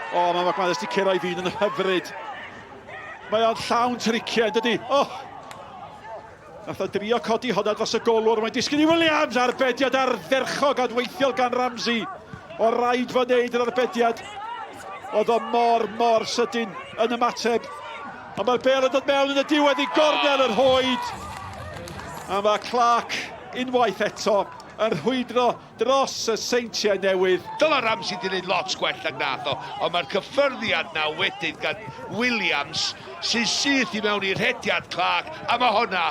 O, mae McManus di curo i fi'n yn hyfryd. Mae o'n llawn triciau, dydy. O! Nath o drio codi honna dros y golwr. Mae'n disgyn i Williams arbediad ardderchog adweithiol gan Ramsey. O raid fo wneud yr arbediad. Oedd o mor sydyn yn ymateb. A mae'r bel yn dod mewn yn y diwedd i gornel yr Hoed. A mae Clark unwaith eto yn rhwydro dros y seintiau newydd. Dyla Ramsey di wneud lot gwell ag nath o, ond mae'r cyffyrddiad na wedyn gan Williams sy'n syth i mewn i'r hediad Clark, a mae honna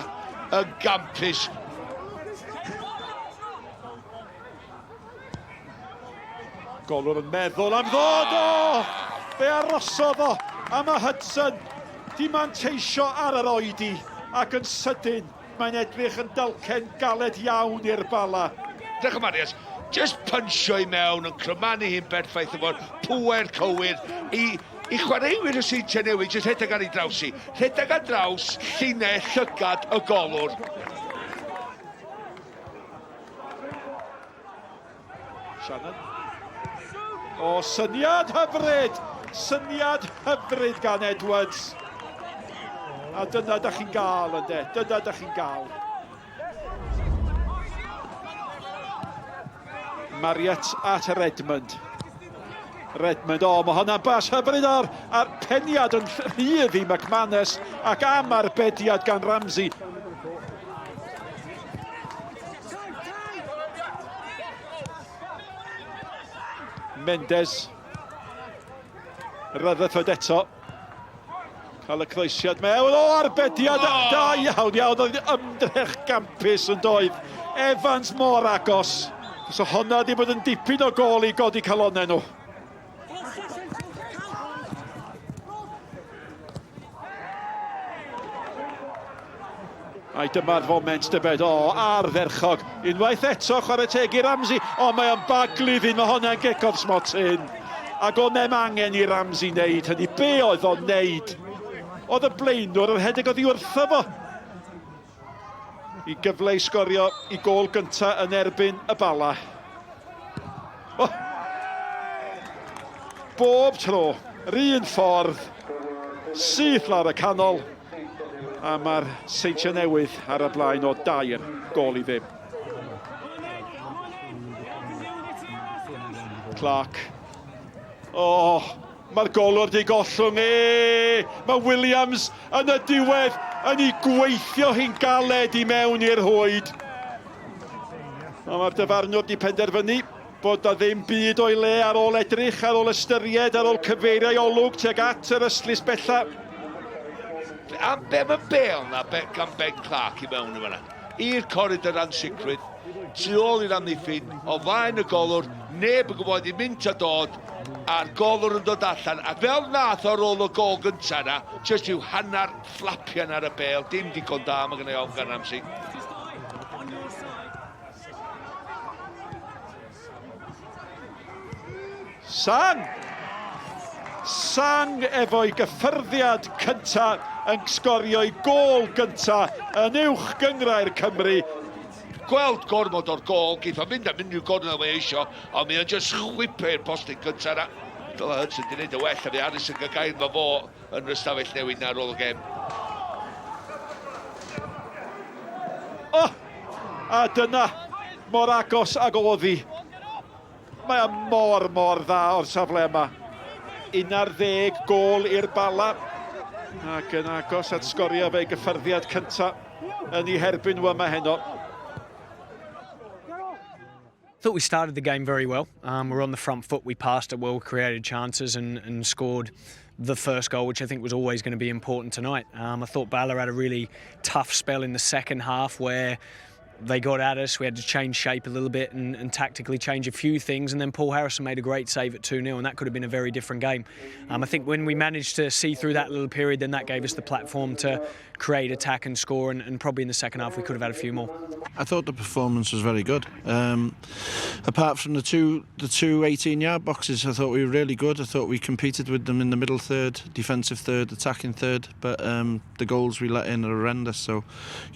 yn gampus. Golwr yn meddwl am ddod o! Fe arrosodd o, a mae Hudson di manteisio ar yr oedi ac yn sydyn. Mae'n edrych yn dalcen galed iawn i'r bala. Drech o Marius, just pynsio i mewn yn crymanu hi'n berffaith o fod pŵer cywir i chwaraewyr y seintiau newydd, jyst rhedeg ar ei draws i. Rhedeg ar draws llinell llygad y golwr. Shannon. O, syniad hyfryd! Syniad hyfryd gan Edwards. A dyna da chi'n gael, ynde? Dyna da chi'n gael. Marriott at Redmond. Redmond, o, mae hwnna'n bas hyfryd ar peniad yn rhydd i McManus ac am arbediad gan Ramsey. Mendes. Rutherford eto. Cael y croesiad mewn, o arbediad da iawn, oedd ymdrech gampus yn doedd. Evans mor agos. So honna di bod yn dipyn o gol i godi calonau nhw. Ai dyma'r foment dybed, o ardderchog. Unwaith eto chwarae teg i Ramsey, o mae o'n baglydd un, mae hwnna'n gecodd smotyn. Ac o mem angen i Ramsey wneud hynny, be oedd o'n wneud? Oedd y blaenwr yr hedeg oedd i wrtho fo. I gyfle i sgorio i gol gyntaf yn erbyn y bala. Oh. Bob tro, yr un ffordd, syth lawr y canol. A mae'r seintiau newydd ar y blaen o 2 gol i ddim. Clark. O, mae'r golwr di gollwng, mae Williams yn y diwedd yn ei gweithio hi'n galed i mewn i'r Hoed. Mae'r dyfarnwr di penderfynu bod na ddim byd o'i le ar ôl edrych, ar ôl ystyried, ar ôl cyfeiriau olwg tuag at yr ystlys bella. Am be mae bel na gan Ben Clark i mewn yma. I'r corridor ansicrwydd, tu ôl i'r amddiffyn, o flaen y golwr, neb yn gwybod i mynd a dod, a'r golwr yn dod allan, a fel nath ar ôl y gol gyntaf yna, jyst yw hanner flapian ar y bel, dim digon da mae gen i ofn gan Ramsey. Sang efo'i gyffyrddiad cyntaf yn sgorio i gol gyntaf yn uwch gyngrau'r Cymru. Gweld gormod o'r gol, geith o fynd am unrhyw gornel fe eisio, ond mi o'n just chwipo i'r postyn gyntaf yna. Dyla Hudson di wneud y well, a fi Aris yn gael fo fo yn yr ystafell newid na ar ôl y gem. O! A dyna, mor agos ag oddi. Mae o mor dda o'r safle yma. 11 gol i'r bala. Ac yn agos at sgorio fe'i gyffyrddiad cyntaf yn ei herbyn nhw yma heno. Thought we started the game very well. We're on the front foot. We passed it well, created chances and scored the first goal, which I think was always going to be important tonight. I thought Bala had a really tough spell in the second half where they got at us. We had to change shape a little bit and tactically change a few things. And then Paul Harrison made a great save at 2-0, and that could have been a very different game. I think when we managed to see through that little period, then that gave us the platform to create, attack and score. And probably in the second half, we could have had a few more. I thought the performance was very good. Apart from the two 18-yard boxes, I thought we were really good. I thought we competed with them in the middle third, defensive third, attacking third. But the goals we let in are horrendous. So,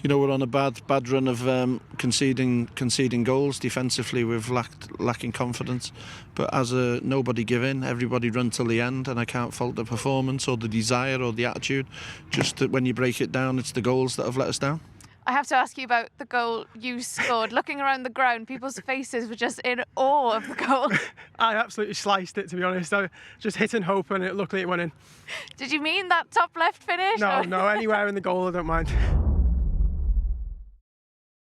you know, we're on a bad run of conceding goals. Defensively, we've lacking confidence. But as a nobody give in, everybody run till the end, and I can't fault the performance or the desire or the attitude. Just that when you break it down, it's the goals that have let us down. I have to ask you about the goal you scored. Looking around the ground, people's faces were just in awe of the goal. I absolutely sliced it, to be honest. I just hit and hope, and luckily it went in. Did you mean that top left finish? No, anywhere in the goal, I don't mind.